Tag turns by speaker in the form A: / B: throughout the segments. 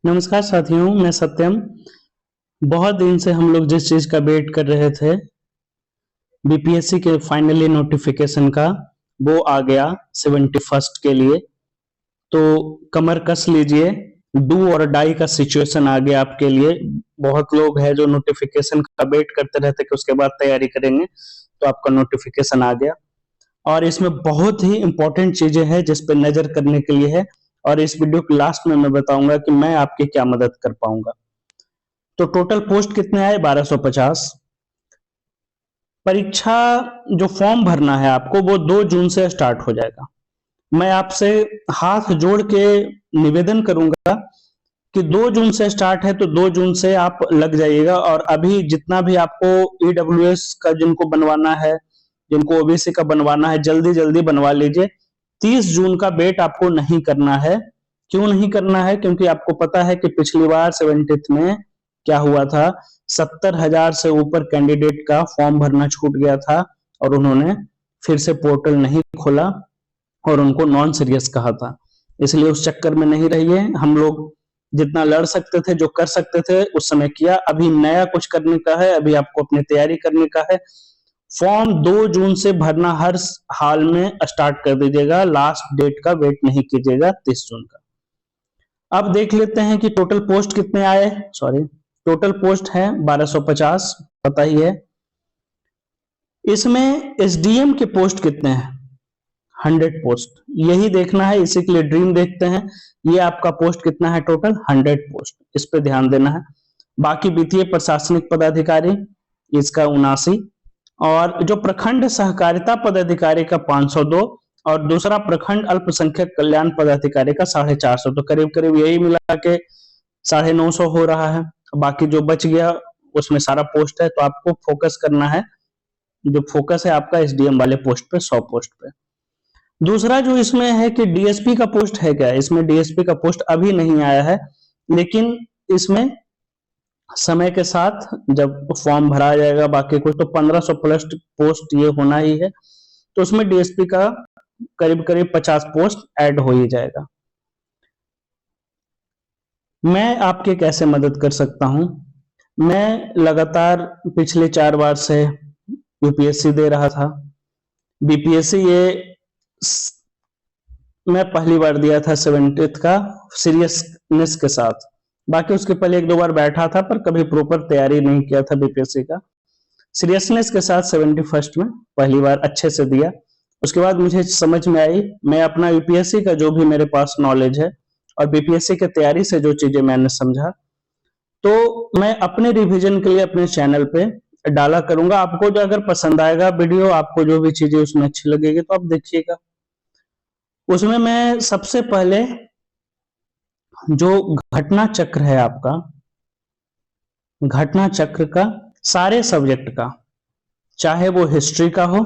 A: नमस्कार साथियों, मैं सत्यम। बहुत दिन से हम लोग जिस चीज का वेट कर रहे थे, बीपीएससी के फाइनली नोटिफिकेशन का, वो आ गया 71st के लिए। तो कमर कस लीजिए, डू और डाई का सिचुएशन आ गया आपके लिए। बहुत लोग हैं जो नोटिफिकेशन का वेट करते रहते कि उसके बाद तैयारी करेंगे, तो आपका नोटिफिकेशन आ गया। और इसमें बहुत ही इंपॉर्टेंट चीजें हैं जिस पे नजर करने के लिए है। और इस वीडियो के लास्ट में मैं बताऊंगा कि मैं आपकी क्या मदद कर पाऊंगा। तो टोटल पोस्ट कितने आए? 1250। परीक्षा जो फॉर्म भरना है आपको, वो 2 जून से स्टार्ट हो जाएगा। मैं आपसे हाथ जोड़ के निवेदन करूंगा कि 2 जून से स्टार्ट है, तो 2 जून से आप लग जाइएगा। और अभी जितना भी आपको ईडब्ल्यूएस का जिनको बनवाना है, जिनको ओबीसी का बनवाना है, जल्दी जल्दी बनवा लीजिए। 30 जून का वेट आपको नहीं करना है। क्यों नहीं करना है? क्योंकि आपको पता है कि पिछली बार 70th में क्या हुआ था। 70,000 से ऊपर कैंडिडेट का फॉर्म भरना छूट गया था और उन्होंने फिर से पोर्टल नहीं खोला और उनको नॉन सीरियस कहा था। इसलिए उस चक्कर में नहीं रहिए। हम लोग जितना लड़ सकते थे, जो कर सकते थे, उस समय किया। अभी नया कुछ करने का है, अभी आपको अपनी तैयारी करने का है। फॉर्म 2 जून से भरना हर हाल में स्टार्ट कर दीजिएगा। लास्ट डेट का वेट नहीं कीजिएगा 30 जून का। अब देख लेते हैं कि टोटल पोस्ट कितने आए। सॉरी, टोटल पोस्ट है 1250, पता ही है। इसमें एसडीएम के पोस्ट कितने हैं? 100 पोस्ट। यही देखना है, इसी के लिए ड्रीम देखते हैं। ये आपका पोस्ट कितना है? Total 100 post. इस पे ध्यान देना है। बाकी वित्तीय प्रशासनिक पदाधिकारी, इसका 79। और जो प्रखंड सहकारिता पदाधिकारी का 502 और दूसरा प्रखंड अल्पसंख्यक कल्याण पदाधिकारी का 450। तो करीब करीब यही मिला के 950 हो रहा है। बाकी जो बच गया उसमें सारा पोस्ट है, तो आपको फोकस करना है। जो फोकस है आपका एसडीएम वाले पोस्ट पे, 100 पोस्ट पे। दूसरा जो इसमें है कि डीएसपी का पोस्ट है क्या? इसमें डीएसपी का पोस्ट अभी नहीं आया है, लेकिन इसमें समय के साथ जब फॉर्म भरा जाएगा बाकी कुछ, तो 1500 प्लस पोस्ट ये होना ही है। तो उसमें डीएसपी का करीब करीब 50 पोस्ट ऐड हो ही जाएगा। मैं आपके कैसे मदद कर सकता हूं? मैं लगातार पिछले 4 बार से यूपीएससी दे रहा था। बीपीएससी ये मैं पहली बार दिया था 70th का, सीरियसनेस के साथ। बाकी उसके पहले 1-2 बार बैठा था, पर कभी प्रॉपर तैयारी नहीं किया था बीपीएससी का। सीरियसनेस के साथ 71st में पहली बार अच्छे से दिया। उसके बाद मुझे समझ में आई, मैं अपना यूपीएससी का जो भी मेरे पास नॉलेज है और बीपीएससी की तैयारी से जो चीजें मैंने समझा, तो मैं अपने रिवीजन के लिए अपने चैनल पे डाला करूंगा। आपको जो अगर पसंद आएगा वीडियो, आपको जो भी चीजें उसमें अच्छी लगेगी, तो आप देखिएगा। उसमें मैं सबसे पहले जो घटना चक्र है आपका, घटना चक्र का सारे सब्जेक्ट का, चाहे वो हिस्ट्री का हो,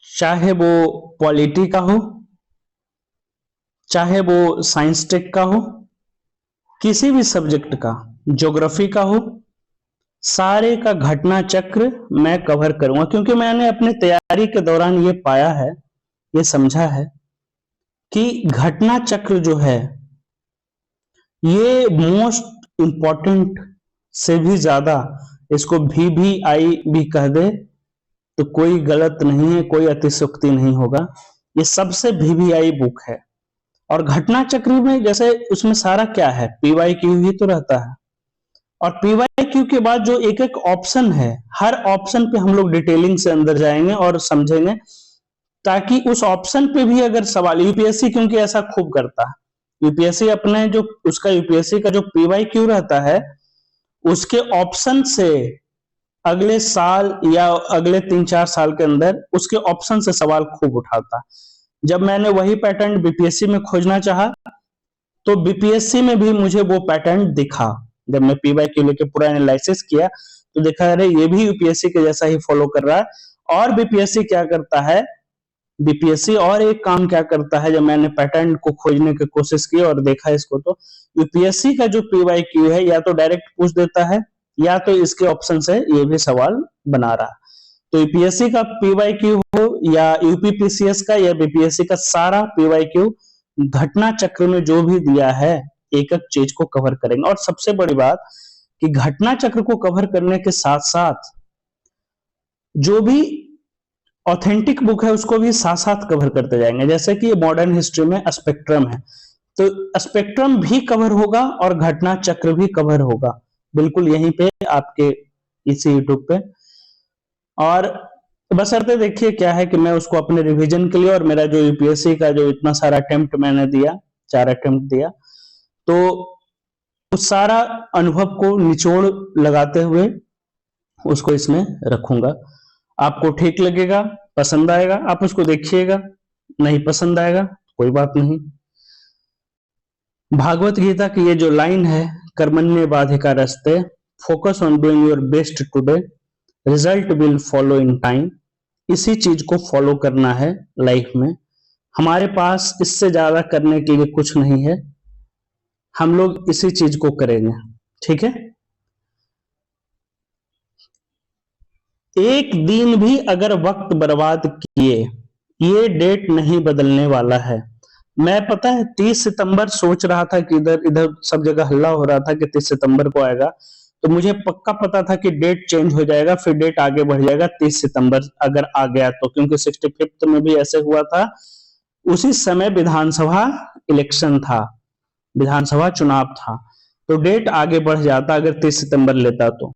A: चाहे वो पॉलिटी का हो, चाहे वो साइंस टेक का हो, किसी भी सब्जेक्ट का, ज्योग्राफी का हो, सारे का घटना चक्र मैं कवर करूंगा। क्योंकि मैंने अपनी तैयारी के दौरान ये पाया है, ये समझा है कि घटना चक्र जो है ये मोस्ट इंपॉर्टेंट से भी ज्यादा, इसको VVI भी कह दे तो कोई गलत नहीं है, कोई अतिशयोक्ति नहीं होगा। ये सबसे VVI बुक है। और घटना चक्र में जैसे उसमें सारा क्या है, PYQ ही तो रहता है। और PYQ के बाद जो एक एक ऑप्शन है, हर ऑप्शन पे हम लोग डिटेलिंग से अंदर जाएंगे और समझेंगे, ताकि उस ऑप्शन पे भी अगर सवाल, यूपीएससी क्योंकि ऐसा खूब करता है, यूपीएससी अपने जो उसका यूपीएससी का जो PYQ रहता है, उसके ऑप्शन से अगले साल या अगले 3-4 साल के अंदर उसके ऑप्शन से सवाल खूब उठाता है। जब मैंने वही पैटर्न बीपीएससी में खोजना चाहा, तो बीपीएससी में भी मुझे वो पैटर्न दिखा। जब मैं PYQ लेके पूरा एनालिसिस किया, तो देखा अरे ये भी यूपीएससी के जैसा ही फॉलो कर रहा है। और बीपीएससी क्या करता है, बीपीएससी और एक काम क्या करता है, जब मैंने पैटर्न को खोजने की कोशिश की और देखा इसको, तो यूपीएससी का जो PYQ है, या तो डायरेक्ट पूछ देता है, या तो इसके ऑप्शन से ये भी सवाल बना रहा है। तो यूपीएससी का PYQ हो या यूपीपीसीएस का या बीपीएससी का, सारा PYQ घटना चक्र में जो भी दिया है एक एक चीज को कवर करेंगे। और सबसे बड़ी बात कि घटना चक्र को कवर करने के साथ साथ जो भी ऑथेंटिक बुक है उसको भी साथ साथ कवर करते जाएंगे। जैसे कि मॉडर्न हिस्ट्री में स्पेक्ट्रम है, तो स्पेक्ट्रम भी कवर होगा और घटना चक्र भी कवर होगा, बिल्कुल यहीं पे आपके इसी यूट्यूब पे। और बशर्ते देखिए क्या है कि मैं उसको अपने रिवीजन के लिए, और मेरा जो यूपीएससी का जो इतना सारा अटेम्प्ट मैंने दिया, 4 अटेम्प्ट दिया, तो उस सारा अनुभव को निचोड़ लगाते हुए उसको इसमें रखूंगा। आपको ठीक लगेगा, पसंद आएगा, आप उसको देखिएगा, नहीं पसंद आएगा कोई बात नहीं। भागवत गीता की ये जो लाइन है, कर्मण्येवाधिकारस्ते, focus on doing your best today, result will follow in time, इसी चीज को फॉलो करना है लाइफ में। हमारे पास इससे ज्यादा करने के लिए कुछ नहीं है, हम लोग इसी चीज को करेंगे, ठीक है। एक दिन भी अगर वक्त बर्बाद किए, ये डेट नहीं बदलने वाला है। मैं पता है 30 सितंबर सोच रहा था कि इधर इधर सब जगह हल्ला हो रहा था कि 30 सितंबर को आएगा, तो मुझे पक्का पता था कि डेट चेंज हो जाएगा, फिर डेट आगे बढ़ जाएगा 30 सितंबर अगर आ गया तो, क्योंकि 65th में भी ऐसे हुआ था। उसी समय विधानसभा इलेक्शन था, विधानसभा चुनाव था, तो डेट आगे बढ़ जाता अगर 30 सितंबर लेता तो।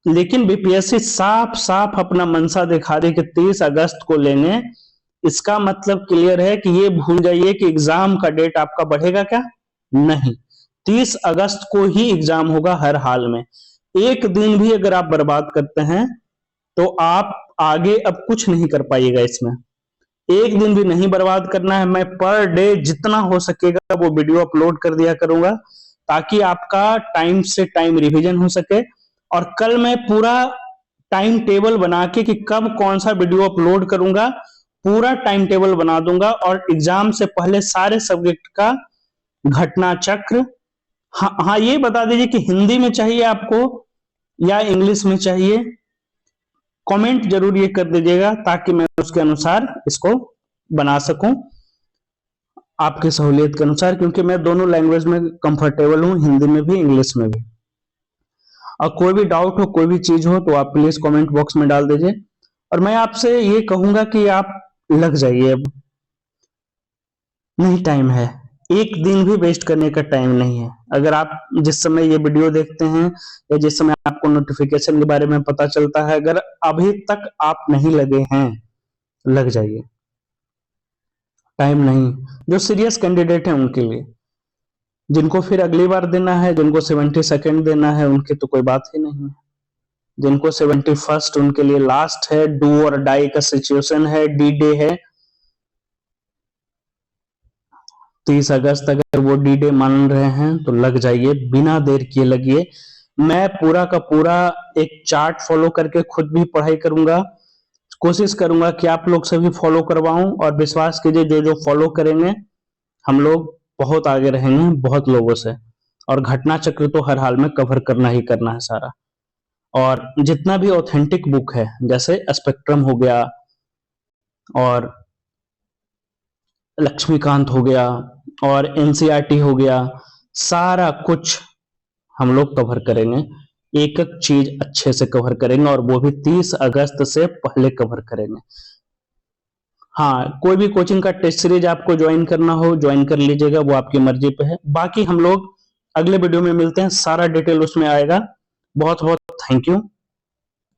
A: लेकिन बीपीएससी साफ साफ अपना मंशा दिखा दे कि 30 अगस्त को लेंगे, इसका मतलब क्लियर है कि ये भूल जाइए कि एग्जाम का डेट आपका बढ़ेगा क्या, नहीं, 30 अगस्त को ही एग्जाम होगा हर हाल में। एक दिन भी अगर आप बर्बाद करते हैं तो आप आगे अब कुछ नहीं कर पाइएगा इसमें। एक दिन भी नहीं बर्बाद करना है। मैं पर डे जितना हो सकेगा वो वीडियो अपलोड कर दिया करूंगा, ताकि आपका टाइम से टाइम रिवीजन हो सके। और कल मैं पूरा टाइम टेबल बना के कि कब कौन सा वीडियो अपलोड करूंगा, पूरा टाइम टेबल बना दूंगा। और एग्जाम से पहले सारे सब्जेक्ट का घटना चक्र, हाँ ये बता दीजिए कि हिंदी में चाहिए आपको या इंग्लिश में चाहिए, कमेंट जरूर ये कर दीजिएगा ताकि मैं उसके अनुसार इसको बना सकूं आपकी सहूलियत के अनुसार, क्योंकि मैं दोनों लैंग्वेज में कंफर्टेबल हूं, हिंदी में भी इंग्लिश में भी। और कोई भी डाउट हो, कोई भी चीज हो तो आप प्लीज कमेंट बॉक्स में डाल दीजिए। और मैं आपसे ये कहूंगा कि आप लग जाइए, अब नहीं टाइम है, एक दिन भी वेस्ट करने का टाइम नहीं है। अगर आप जिस समय ये वीडियो देखते हैं या जिस समय आपको नोटिफिकेशन के बारे में पता चलता है, अगर अभी तक आप नहीं लगे हैं, लग जाइए, टाइम नहीं। जो सीरियस कैंडिडेट हैं उनके लिए, जिनको फिर अगली बार देना है, जिनको 72nd देना है, उनकी तो कोई बात ही नहीं है। जिनको 71st उनके लिए लास्ट है, डू और डाई का सिचुएशन है, डी डे है। 30 अगस्त अगर वो डी डे मान रहे हैं तो लग जाइए, बिना देर किए लगिए। मैं पूरा का पूरा एक चार्ट फॉलो करके खुद भी पढ़ाई करूंगा, कोशिश करूंगा कि आप लोग से भी फॉलो करवाऊं। और विश्वास कीजिए जो जो फॉलो करेंगे हम लोग बहुत आगे रहेंगे बहुत लोगों से। और घटना चक्र तो हर हाल में कवर करना ही करना है सारा। और जितना भी ऑथेंटिक बुक है, जैसे स्पेक्ट्रम हो गया और लक्ष्मीकांत हो गया और एनसीईआरटी हो गया, सारा कुछ हम लोग कवर करेंगे, एक एक चीज अच्छे से कवर करेंगे, और वो भी 30 अगस्त से पहले कवर करेंगे। हाँ, कोई भी कोचिंग का टेस्ट सीरीज आपको ज्वाइन करना हो ज्वाइन कर लीजिएगा, वो आपकी मर्जी पे है। बाकी हम लोग अगले वीडियो में मिलते हैं, सारा डिटेल उसमें आएगा। बहुत बहुत थैंक यू।